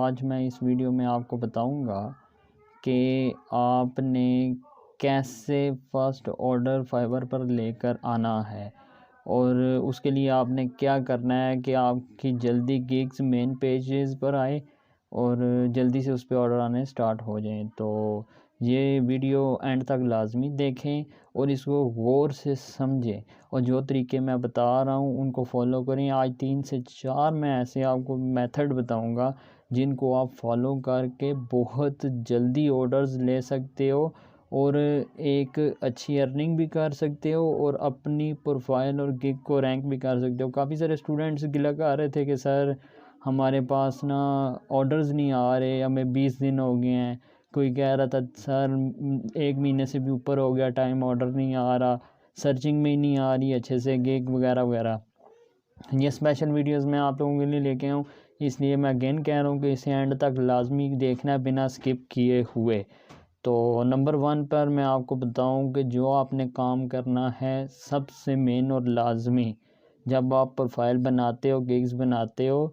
आज मैं इस वीडियो में आपको बताऊंगा कि आपने कैसे फ़र्स्ट ऑर्डर फाइवर पर लेकर आना है और उसके लिए आपने क्या करना है कि आपकी जल्दी गिग्स मेन पेजेस पर आए और जल्दी से उस पर ऑर्डर आने स्टार्ट हो जाएं। तो ये वीडियो एंड तक लाजमी देखें और इसको गौर से समझें और जो तरीके मैं बता रहा हूँ उनको फॉलो करें। आज 3 से 4 मैं ऐसे आपको मेथड बताऊँगा जिनको आप फॉलो करके बहुत जल्दी ऑर्डर्स ले सकते हो और एक अच्छी अर्निंग भी कर सकते हो और अपनी प्रोफाइल और गिग को रैंक भी कर सकते हो। काफ़ी सारे स्टूडेंट्स गिला कर रहे थे कि सर हमारे पास ना ऑर्डर्स नहीं आ रहे, हमें 20 दिन हो गए हैं। कोई कह रहा था सर 1 महीने से भी ऊपर हो गया टाइम, ऑर्डर नहीं आ रहा, सर्चिंग में ही नहीं आ रही अच्छे से गिग वगैरह वगैरह। ये स्पेशल वीडियोस मैं आप लोगों के लिए लेके आऊँ, इसलिए मैं अगेन कह रहा हूँ कि इसे एंड तक लाजमी देखना है बिना स्किप किए हुए। तो नंबर 1 पर मैं आपको बताऊं कि जो आपने काम करना है सबसे मेन और लाजमी, जब आप प्रोफाइल बनाते हो, गिग्स बनाते हो,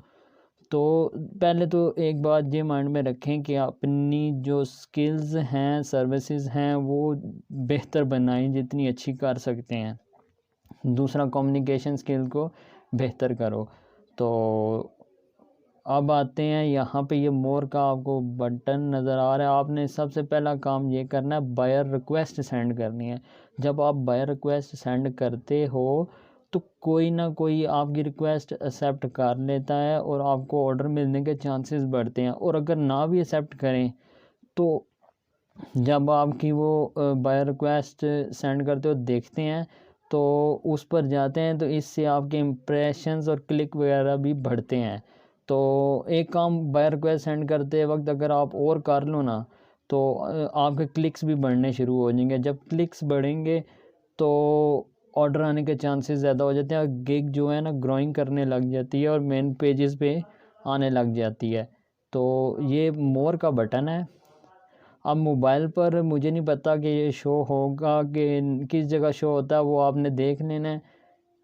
तो पहले तो एक बात ये माइंड में रखें कि अपनी जो स्किल्स हैं, सर्विसेज हैं, वो बेहतर बनाएं जितनी अच्छी कर सकते हैं। दूसरा, कम्युनिकेशन स्किल को बेहतर करो। तो अब आते हैं यहाँ पे, ये मोर का आपको बटन नज़र आ रहा है। आपने सबसे पहला काम ये करना है, बायर रिक्वेस्ट सेंड करनी है। जब आप बायर रिक्वेस्ट सेंड करते हो तो कोई ना कोई आपकी रिक्वेस्ट एक्सेप्ट कर लेता है और आपको ऑर्डर मिलने के चांसेस बढ़ते हैं। और अगर ना भी एक्सेप्ट करें तो जब आपकी वो बायर रिक्वेस्ट सेंड करते हो देखते हैं तो उस पर जाते हैं, तो इससे आपके इम्प्रेशंस और क्लिक वगैरह भी बढ़ते हैं। तो एक काम बायर रिक्वेस्ट सेंड करते वक्त अगर आप और कर लो ना तो आपके क्लिक्स भी बढ़ने शुरू हो जाएंगे। जब क्लिक्स बढ़ेंगे तो ऑर्डर आने के चांसेस ज़्यादा हो जाते हैं और गिग जो है ना ग्रोइंग करने लग जाती है और मेन पेजेस पे आने लग जाती है। तो ये मोर का बटन है। अब मोबाइल पर मुझे नहीं पता कि ये शो होगा कि किस जगह शो होता है, वो आपने देख लेना है।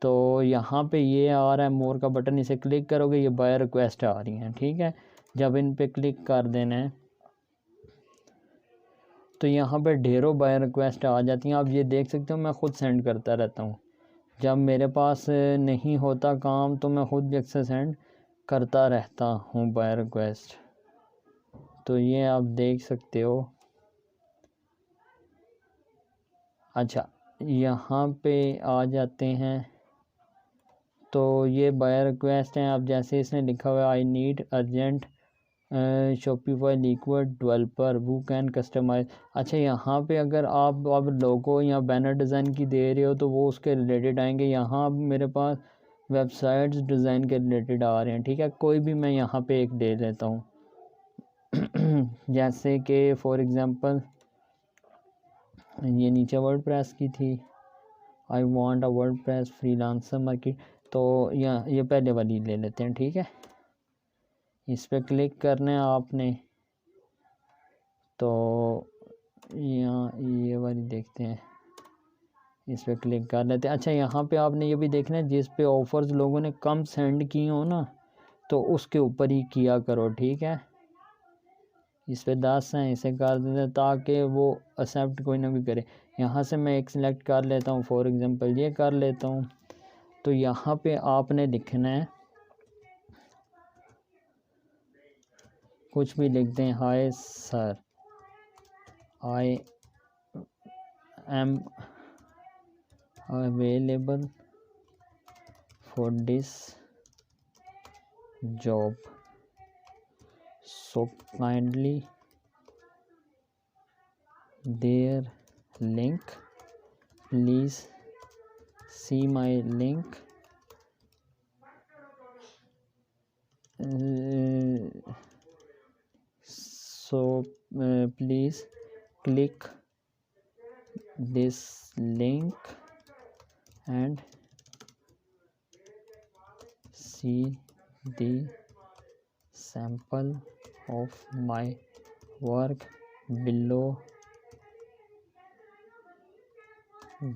तो यहाँ पे ये आ रहा है मोर का बटन, इसे क्लिक करोगे ये बायर रिक्वेस्ट आ रही हैं, ठीक है। जब इन पे क्लिक कर देना है तो यहाँ पे ढेरों बायर रिक्वेस्ट आ जाती हैं। आप ये देख सकते हो, मैं ख़ुद सेंड करता रहता हूँ। जब मेरे पास नहीं होता काम तो मैं ख़ुद अक्सर सेंड करता रहता हूँ बायर रिक्वेस्ट। तो ये आप देख सकते हो। अच्छा, यहाँ पे आ जाते हैं तो ये बायर रिक्वेस्ट हैं। अब जैसे इसने लिखा हुआ है I need urgent Shopify liquid developer who can customise. अच्छा, यहाँ पे अगर आप अब लोगो या बैनर डिज़ाइन की दे रहे हो तो वो उसके रिलेटेड आएंगे। यहाँ अब मेरे पास वेबसाइट्स डिज़ाइन के रिलेटेड आ रहे हैं, ठीक है। कोई भी मैं यहाँ पे एक दे लेता हूँ जैसे कि फॉर एग्ज़ाम्पल ये नीचे वर्डप्रेस की थी, I want a WordPress freelancer market. तो ये पहले वाली ले लेते हैं, ठीक है। इस पर क्लिक करना है आपने, तो यहाँ ये वाली देखते हैं, इस पर क्लिक कर लेते हैं। अच्छा, यहाँ पे आपने ये भी देखना है जिस पे ऑफ़र्स लोगों ने कम सेंड किए हो ना तो उसके ऊपर ही किया करो, ठीक है। इस पे 10 हैं, इसे कर देते हैं ताकि वो एक्सेप्ट कोई ना कोई करे। यहाँ से मैं एक सिलेक्ट कर लेता हूँ, फॉर एग्ज़ाम्पल ये कर लेता हूँ। तो यहाँ पे आपने लिखना है, कुछ भी लिख दें, hi sir I am available for this job so kindly their link please see my link so please click this link and see the sample of my work below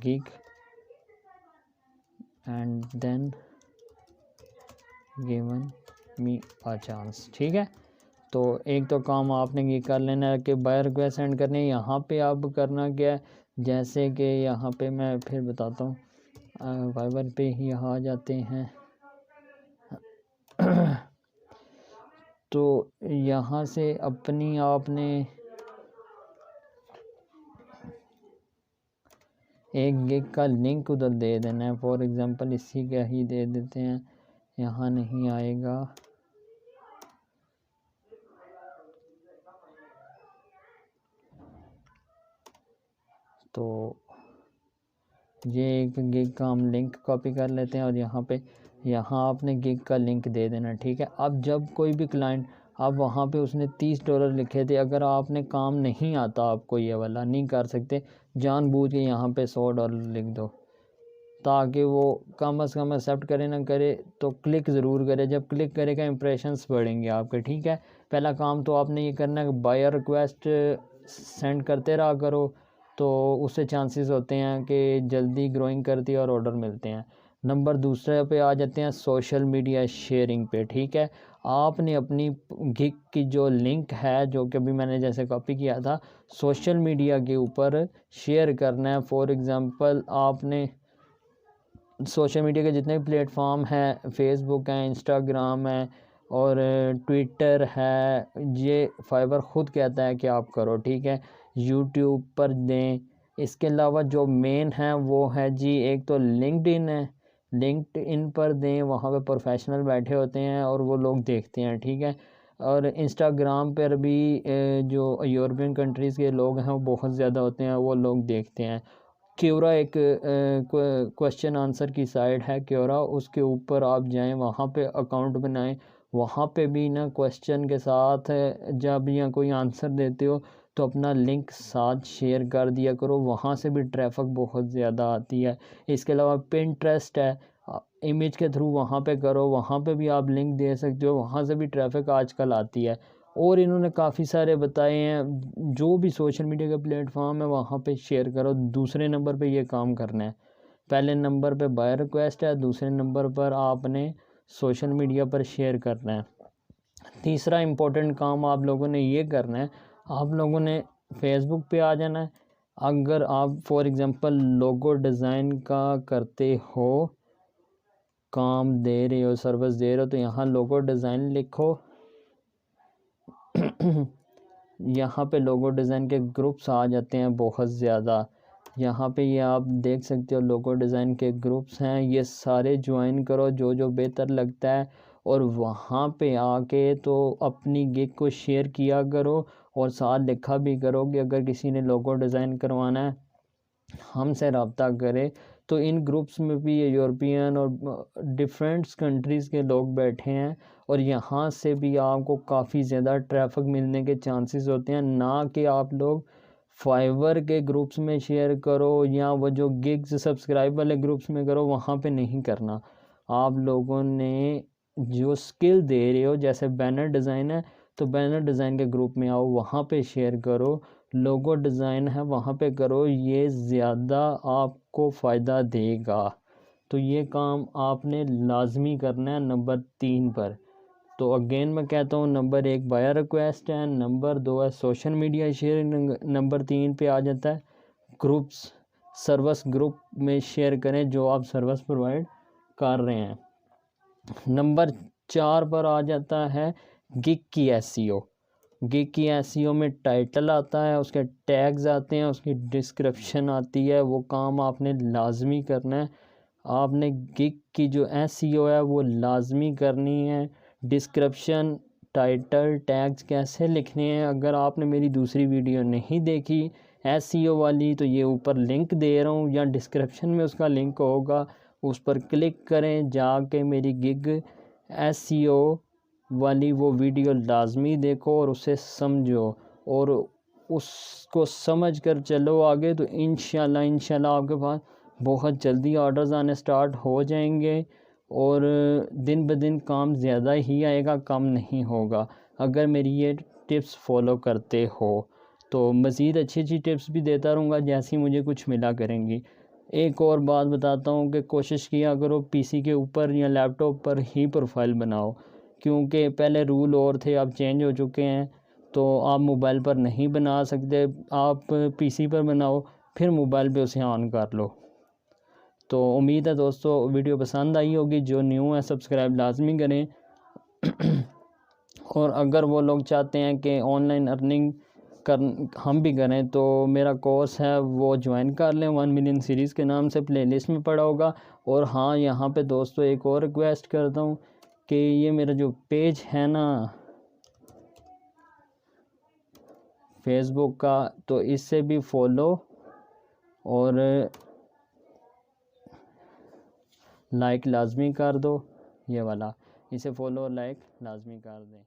gig and then given me a chance, ठीक है। तो एक तो काम आपने ये कर लेना है कि बाय रिक्वेस्ट सेंड करनी है। यहाँ पे आप करना क्या है, जैसे कि यहाँ पे मैं फिर बताता हूँ, फाइवर पे ही यहाँ आ जाते हैं। तो यहाँ से अपनी आपने एक गिग का लिंक उधर दे देना है। फॉर एग्ज़ाम्पल इसी का ही दे देते हैं, यहाँ नहीं आएगा। तो ये एक गिग का हम लिंक कॉपी कर लेते हैं और यहाँ आपने गिग का लिंक दे देना, ठीक है। अब जब कोई भी क्लाइंट, अब वहाँ पे उसने $30 लिखे थे, अगर आपने काम नहीं आता, आपको ये वाला नहीं कर सकते, जानबूझ के यहाँ पे $100 लिख दो, ताकि वो कम से कम एक्सेप्ट करे ना करे तो क्लिक ज़रूर करे। जब क्लिक करेगा इंप्रेशंस बढ़ेंगे आपके, ठीक है। पहला काम तो आपने ये करना है कि बायर रिक्वेस्ट सेंड करते रहा करो, तो उससे चांसेस होते हैं कि जल्दी ग्रोइंग करती है और ऑर्डर मिलते हैं। नंबर दूसरे पे आ जाते हैं सोशल मीडिया शेयरिंग पे, ठीक है। आपने अपनी गिग की जो लिंक है, जो कि अभी मैंने जैसे कॉपी किया था, सोशल मीडिया के ऊपर शेयर करना है। फॉर एग्ज़ाम्पल आपने सोशल मीडिया के जितने भी प्लेटफॉर्म हैं, फेसबुक है, इंस्टाग्राम है और ट्विटर है, ये फाइवर ख़ुद कहता है कि आप करो, ठीक है। यूट्यूब पर दें। इसके अलावा जो मेन है वो है जी, एक तो लिंक्डइन है, लिंक्डइन पर दें, वहाँ पे प्रोफेशनल बैठे होते हैं और वो लोग देखते हैं, ठीक है। और इंस्टाग्राम पर भी जो यूरोपियन कंट्रीज़ के लोग हैं वो बहुत ज़्यादा होते हैं, वो लोग देखते हैं। क्योरा एक क्वेश्चन आंसर की साइट है क्योरा, उसके ऊपर आप जाएं, वहाँ पे अकाउंट बनाएं। वहाँ पे भी ना क्वेश्चन के साथ जब या कोई आंसर देते हो तो अपना लिंक साथ शेयर कर दिया करो, वहाँ से भी ट्रैफिक बहुत ज़्यादा आती है। इसके अलावा पिंटरेस्ट है, इमेज के थ्रू वहाँ पे करो, वहाँ पे भी आप लिंक दे सकते हो, वहाँ से भी ट्रैफिक आजकल आती है। और इन्होंने काफ़ी सारे बताए हैं, जो भी सोशल मीडिया का प्लेटफॉर्म है वहाँ पे शेयर करो। दूसरे नंबर पे ये काम करना है, पहले नंबर पे बाय रिक्वेस्ट है, दूसरे नंबर पर आपने सोशल मीडिया पर शेयर करना है। तीसरा इम्पोर्टेंट काम आप लोगों ने ये करना है, आप लोगों ने फेसबुक पे आ जाना है। अगर आप फॉर एग्ज़ाम्पल लोगो डिज़ाइन का करते हो, काम दे रहे हो, सर्विस दे रहे हो, तो यहाँ लोगो डिज़ाइन लिखो। यहाँ पे लोगो डिज़ाइन के ग्रुप्स आ जाते हैं बहुत ज़्यादा। यहाँ पे ये आप देख सकते हो लोगो डिज़ाइन के ग्रुप्स हैं, ये सारे ज्वाइन करो जो जो बेहतर लगता है, और वहाँ पे आके तो अपनी गिग को शेयर किया करो और साथ लिखा भी करो कि अगर किसी ने लोगो डिज़ाइन करवाना है हमसे रब्ता करे। तो इन ग्रुप्स में भी ये यूरोपियन और डिफरेंट्स कंट्रीज़ के लोग बैठे हैं और यहाँ से भी आपको काफ़ी ज़्यादा ट्रैफिक मिलने के चांसेस होते हैं। ना कि आप लोग फाइवर के ग्रुप्स में शेयर करो या वो जो गिग्स सब्सक्राइब वाले ग्रुप्स में करो, वहाँ पे नहीं करना। आप लोगों ने जो स्किल दे रहे हो, जैसे बैनर डिज़ाइन है तो बैनर डिज़ाइन के ग्रुप में आओ, वहाँ पे शेयर करो। लोगो डिज़ाइन है वहाँ पे करो, ये ज़्यादा आपको फ़ायदा देगा। तो ये काम आपने लाजमी करना है नंबर 3 पर। तो अगेन मैं कहता हूँ, नंबर 1 बायर रिक्वेस्ट है, नंबर 2 है सोशल मीडिया शेयरिंग, नंबर 3 पे आ जाता है ग्रुप्स, सर्विस ग्रुप में शेयर करें जो आप सर्विस प्रोवाइड कर रहे हैं। नंबर 4 पर आ जाता है गिग की एसईओ। गिग की एसईओ में टाइटल आता है, उसके टैग्स आते हैं, उसकी डिस्क्रिप्शन आती है, वो काम आपने लाजमी करना है। आपने गिग की जो एसईओ है वो लाजमी करनी है। डिस्क्रिप्शन, टाइटल, टैग्स कैसे लिखने हैं, अगर आपने मेरी दूसरी वीडियो नहीं देखी एसईओ वाली तो ये ऊपर लिंक दे रहा हूँ या डिस्क्रिप्शन में उसका लिंक होगा, उस पर क्लिक करें, जाके मेरी गिग एसईओ वाली वो वीडियो लाजमी देखो और उसे समझो और उसको समझ कर चलो आगे, तो इंशाल्लाह आपके पास बहुत जल्दी ऑर्डर्स आने स्टार्ट हो जाएंगे और दिन ब दिन काम ज़्यादा ही आएगा, कम नहीं होगा अगर मेरी ये टिप्स फॉलो करते हो। तो मज़ीद अच्छी टिप्स भी देता रहूँगा जैसी मुझे कुछ मिला करेंगी। एक और बात बताता हूँ कि कोशिश किया करो पीसी के ऊपर या लैपटॉप पर ही प्रोफाइल बनाओ, क्योंकि पहले रूल और थे, अब चेंज हो चुके हैं। तो आप मोबाइल पर नहीं बना सकते, आप पीसी पर बनाओ, फिर मोबाइल पे उसे ऑन कर लो। तो उम्मीद है दोस्तों वीडियो पसंद आई होगी। जो न्यू है सब्सक्राइब लाजमी करें। और अगर वो लोग चाहते हैं कि ऑनलाइन अर्निंग हम भी करें, तो मेरा कोर्स है वो ज्वाइन कर लें, 1 मिलियन सीरीज़ के नाम से प्लेलिस्ट में पड़ा होगा। और हाँ, यहाँ पे दोस्तों एक और रिक्वेस्ट करता हूँ कि ये मेरा जो पेज है ना फेसबुक का, तो इससे भी फॉलो और लाइक लाजमी कर दो। ये वाला, इसे फॉलो और लाइक लाजमी कर दें।